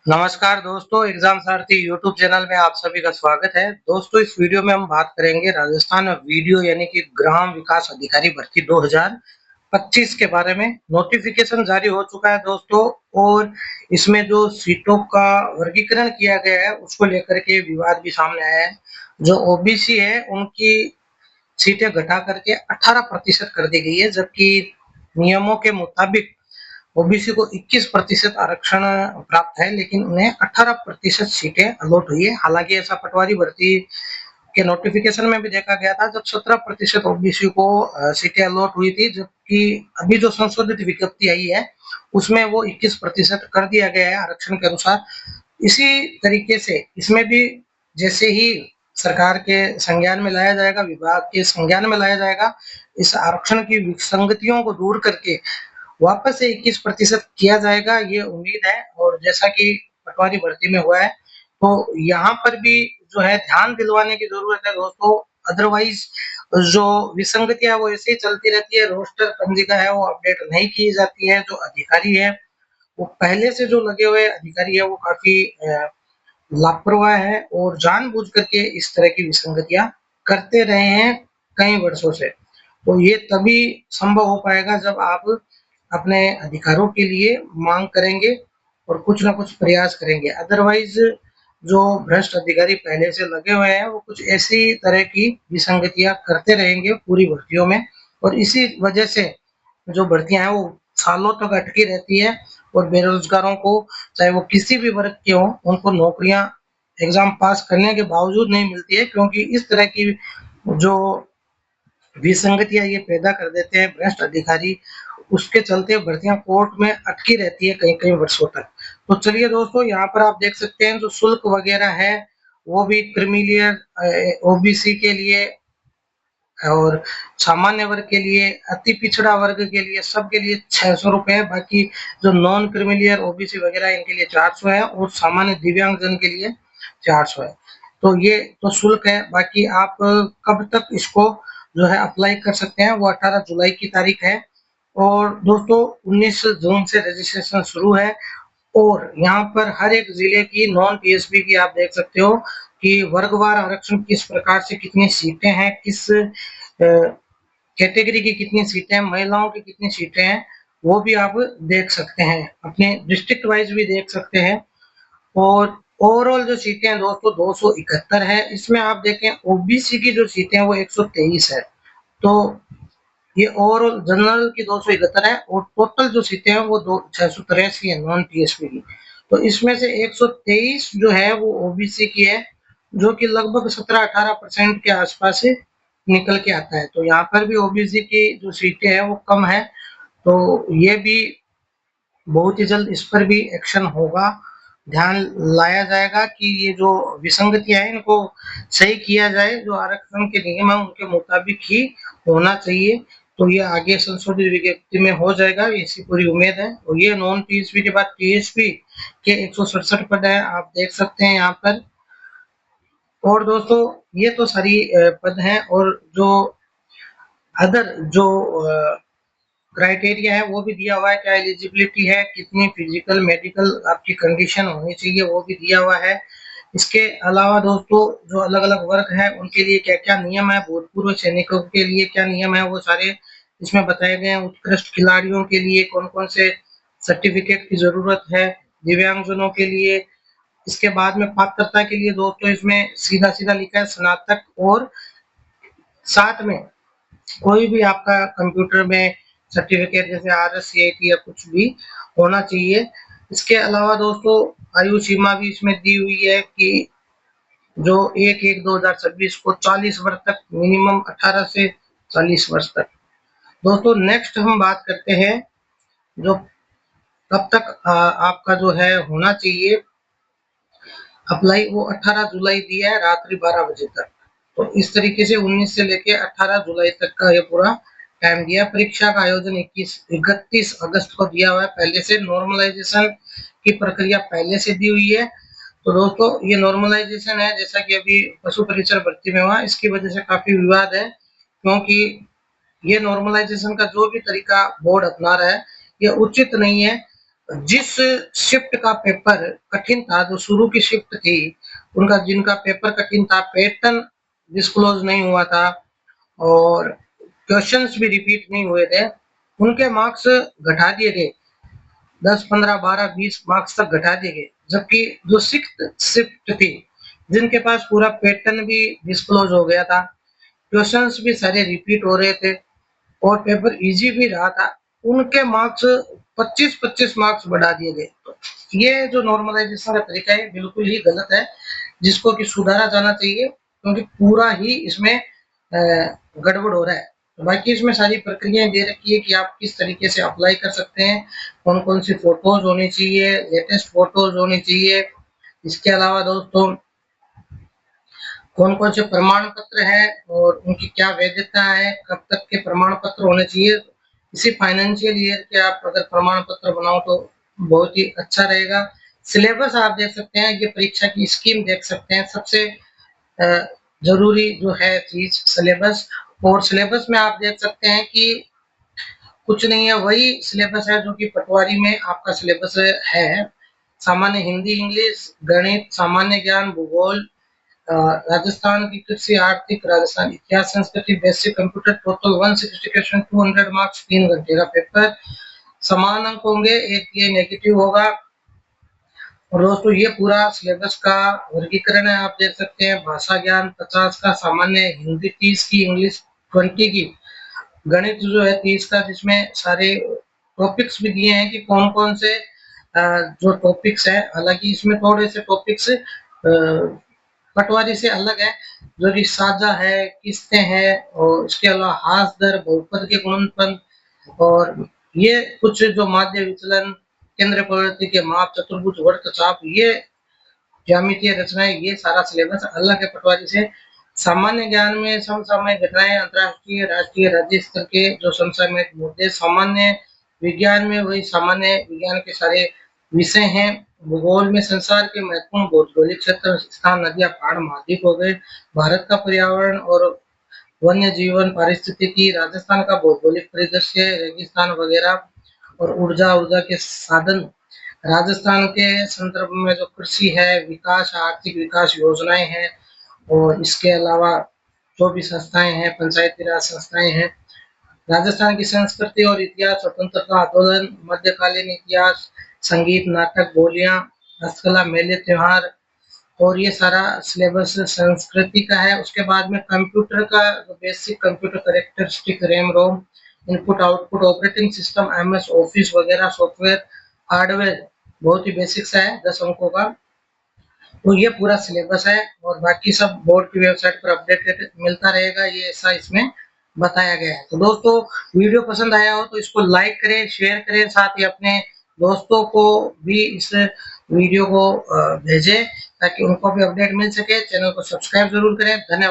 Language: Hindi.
नमस्कार दोस्तों, एग्जाम सारथी यूट्यूब चैनल में आप सभी का स्वागत है। दोस्तों, इस वीडियो में हम बात करेंगे राजस्थान में वीडियो यानी कि ग्राम विकास अधिकारी भर्ती 2025 के बारे में। नोटिफिकेशन जारी हो चुका है दोस्तों, और इसमें जो सीटों का वर्गीकरण किया गया है उसको लेकर के विवाद भी सामने आया है। जो ओबीसी है उनकी सीटें घटा करके 18% कर दी गई है, जबकि नियमों के मुताबिक ओबीसी को 21% आरक्षण प्राप्त है, लेकिन उन्हें 18% सीटें अलॉट हुई है। हालांकि ऐसा पटवारी भर्ती के नोटिफिकेशन में भी देखा गया था, जब 17% ओबीसी को सीटें अलॉट हुई थी, जबकि अभी जो संशोधित विज्ञप्ति आई है उसमें वो 21% कर दिया गया है आरक्षण के अनुसार। इसी तरीके से इसमें भी जैसे ही सरकार के संज्ञान में लाया जाएगा, विभाग के संज्ञान में लाया जाएगा, इस आरक्षण की विसंगतियों को दूर करके वापस से 21% किया जाएगा, ये उम्मीद है। और जैसा कि पटवारी भर्ती में हुआ है, तो यहाँ पर भी जो है ध्यान दिलवाने की जरूरत है दोस्तों। अदरवाइज जो विसंगतियां वो ऐसे ही चलती रहती है, रोस्टर पंजिका है वो अपडेट नहीं की जाती है। जो अधिकारी है वो पहले से जो लगे हुए अधिकारी है वो काफी लापरवाह है और जानबूझ करके इस तरह की विसंगतियां करते रहे हैं कई वर्षों से। तो ये तभी संभव हो पाएगा जब आप अपने अधिकारों के लिए मांग करेंगे और कुछ ना कुछ प्रयास करेंगे। अदरवाइज जो भ्रष्ट अधिकारी पहले से लगे हुए हैं वो कुछ ऐसी तरह की विसंगतियां करते रहेंगे पूरी भर्तियों में, और इसी वजह से जो भर्तियां हैं वो सालों तक अटकी रहती है, और बेरोजगारों को, चाहे वो किसी भी वर्ग के हों, उनको नौकरियां एग्जाम पास करने के बावजूद नहीं मिलती है, क्योंकि इस तरह की जो विसंगतियां ये पैदा कर देते हैं भ्रष्ट अधिकारी, उसके चलते भर्तियां कोर्ट में अटकी रहती है कई कई वर्षों तक। तो चलिए दोस्तों, यहाँ पर आप देख सकते हैं जो शुल्क वगैरह है वो भी क्रीमिलियर ओबीसी के लिए और सामान्य वर्ग के लिए, अति पिछड़ा वर्ग के लिए, सबके लिए 600 रुपए है। बाकी जो नॉन क्रीमिलियर ओबीसी वगैरह इनके लिए 400 है, और सामान्य दिव्यांगजन के लिए 400 है। तो ये तो शुल्क है। बाकी आप कब तक इसको जो है अप्लाई कर सकते हैं, वो 18 जुलाई की तारीख है। और दोस्तों 19 जून से रजिस्ट्रेशन शुरू है, और यहाँ पर हर एक जिले की नॉन पीएसपी की आप देख सकते हो कि वर्गवार आरक्षण किस प्रकार से, कितनी सीटें हैं, किस कैटेगरी की कितनी सीटें हैं, महिलाओं की कितनी सीटें हैं, वो भी आप देख सकते हैं। अपने डिस्ट्रिक्ट वाइज भी देख सकते हैं। और ओवरऑल जो सीटें हैं दोस्तों 271 है। इसमें आप देखें ओबीसी की जो सीटें हैं वो 123 है। तो ये ओवरऑल जनरल की 271 है, और टोटल जो सीटें हैं वो 683 है नॉन पीएसपी की। तो इसमें से 123 जो है वो ओबीसी की है, जो कि लगभग 17-18% के आसपास से निकल के आता है। तो यहाँ पर भी ओबीसी की जो सीटें हैं वो कम है। तो ये भी बहुत ही जल्द इस पर भी एक्शन होगा, ध्यान लाया जाएगा कि ये जो विसंगतियां हैं इनको सही किया जाए। जो आरक्षण के नियम है उनके मुताबिक ही होना चाहिए। तो ये आगे संशोधित विज्ञप्ति में हो जाएगा, ऐसी पूरी उम्मीद है। और ये नॉन पीएसपी के बाद पीएसपी के 167 पद है, आप देख सकते हैं यहाँ पर। और दोस्तों ये तो सारी पद हैं, और जो अदर जो क्राइटेरिया है वो भी दिया हुआ है, क्या एलिजिबिलिटी है, कितनी फिजिकल मेडिकल आपकी कंडीशन होनी चाहिए, वो भी दिया हुआ है। इसके अलावा दोस्तों जो अलग अलग वर्ग है उनके लिए क्या क्या नियम है, भूतपूर्व सैनिकों के लिए क्या नियम है, वो सारे इसमें बताए गए हैं। उत्कृष्ट खिलाड़ियों के लिए कौन कौन से सर्टिफिकेट की जरूरत है, दिव्यांगजनों के लिए। इसके बाद में पात्रता के लिए दोस्तों इसमें सीधा सीधा लिखा है स्नातक, और साथ में कोई भी आपका कंप्यूटर में सर्टिफिकेट जैसे RSCIT या कुछ भी होना चाहिए। इसके अलावा दोस्तों आयु सीमा भी इसमें दी हुई है कि जो 1/1/2026 को 40 वर्ष तक, मिनिमम 18 से 40 वर्ष तक। दोस्तों नेक्स्ट हम बात करते हैं जो कब तक आपका जो है होना चाहिए अप्लाई, वो 18 जुलाई दिया है रात्रि 12 बजे तक। तो इस तरीके से 19 से लेके 18 जुलाई तक का ये पूरा टाइम दिया। परीक्षा का आयोजन 31 अगस्त को दिया हुआ है। पहले से नॉर्मलाइजेशन की प्रक्रिया पहले से दी हुई है। तो दोस्तों ये नॉर्मलाइजेशन है, जैसा कि अभी पशु परिचर भर्ती में हुआ, इसकी वजह से काफी विवाद है, क्योंकि ये नॉर्मलाइजेशन का जो भी तरीका बोर्ड अपना रहा है ये उचित नहीं है। जिस शिफ्ट का पेपर कठिन था, जो शुरू की शिफ्ट थी, उनका जिनका पेपर कठिन था, पैटर्न डिस्क्लोज नहीं हुआ था और क्वेश्चंस भी रिपीट नहीं हुए थे, उनके मार्क्स घटा दिए गए। 10, 15, 12, 20 मार्क्स तक घटा दिए गए। जबकि जो सिक्स्थ शिफ्ट थी, जिनके पास पूरा पैटर्न भी डिस्क्लोज हो गया था, क्वेश्चंस भी सारे रिपीट हो रहे थे और पेपर इजी भी रहा था, उनके मार्क्स 25-25 मार्क्स बढ़ा दिए गए। तो ये जो नॉर्मलाइजेशन का तरीका है बिल्कुल ही गलत है, जिसको कि सुधारा जाना चाहिए, क्योंकि पूरा ही इसमें गड़बड़ हो रहा है। तो बाकी इसमें सारी प्रक्रियाएं दे रखी है कि आप किस तरीके से अप्लाई कर सकते हैं, कौन कौन सी फोटोज होनी चाहिए, लेटेस्ट फोटोज होनी चाहिए। इसके अलावा दोस्तों कौन कौन से प्रमाण पत्र है और उनकी क्या वैधता है, कब तक के प्रमाण पत्र होने चाहिए। इसी फाइनेंशियल ईयर के आप अगर प्रमाण पत्र बनाओ तो बहुत ही अच्छा रहेगा। सिलेबस आप देख सकते हैं, ये परीक्षा की स्कीम देख सकते हैं। सबसे जरूरी जो है चीज सिलेबस, और सिलेबस में आप देख सकते हैं कि कुछ नहीं है, वही सिलेबस है जो कि पटवारी में आपका सिलेबस है। सामान्य हिंदी, इंग्लिश, गणित, सामान्य ज्ञान, भूगोल, राजस्थान की कृषि, आर्थिक, राजस्थान इतिहास, संस्कृति, basic computer, total 160 question, 200 marks, 3 घंटे का पेपर। समान अंक होंगे, एक ये नेगेटिव होगा। और दोस्तों ये पूरा सिलेबस का वर्गीकरण है, आप देख सकते हैं। भाषा ज्ञान 50 का, सामान्य हिंदी 30 की, इंग्लिश 20 की, गणित जो है 30 का, जिसमें सारे टॉपिक्स भी दिए हैं कि कौन कौन से जो टॉपिक्स है। हालांकि इसमें थोड़े से टॉपिक्स पटवारी से अलग है, जो कि साझा है, किस्तें हैं, और इसके अलावा हास दर, बहुपद के गुणनफल, और ये कुछ जो माध्य विचलन, केंद्र प्रवृत्ति के माप, चतुर्भुज, वर्ग चाप, ये ज्यामितीय रचनाएं, ये सारा सिलेबस अलग है पटवारी से। सामान्य ज्ञान में समसामयिक घटनाएं, अंतरराष्ट्रीय, राष्ट्रीय, राज्य स्तर के जो समसामयिक मुद्दे। सामान्य विज्ञान में वही सामान्य विज्ञान के सारे विषय हैं। भूगोल में संसार के महत्वपूर्ण भौगोलिक क्षेत्र, स्थान, नदियां, पहाड़, महाद्वीप हो गए। भारत का पर्यावरण और वन्य जीवन, पारिस्थितिकी, राजस्थान का भौगोलिक परिदृश्य, रेगिस्तान वगैरह, और ऊर्जा ऊर्जा के साधन। राजस्थान के संदर्भ में जो कृषि है, विकास, आर्थिक विकास योजनाएं हैं, और इसके अलावा जो भी संस्थाएं हैं, पंचायती राज संस्थाएं हैं। राजस्थान की संस्कृति और इतिहास, स्वतंत्रता आंदोलन, मध्यकालीन इतिहास, संगीत, नाटक, बोलियां, हस्तकला, मेले, त्योहार, और ये सारा सिलेबस संस्कृति का है। उसके बाद में कंप्यूटर का basic computer characteristic, RAM ROM, input output, operating system, MS office वगैरह सॉफ्टवेयर, हार्डवेयर, बहुत ही बेसिक सा है, 10 अंकों का। तो ये पूरा सिलेबस है, और बाकी सब बोर्ड की वेबसाइट पर अपडेटेड मिलता रहेगा, ये ऐसा इसमें बताया गया है। तो दोस्तों वीडियो पसंद आया हो तो इसको लाइक करें, शेयर करें, साथ ही अपने दोस्तों को भी इस वीडियो को भेजें, ताकि उनको भी अपडेट मिल सके। चैनल को सब्सक्राइब जरूर करें। धन्यवाद।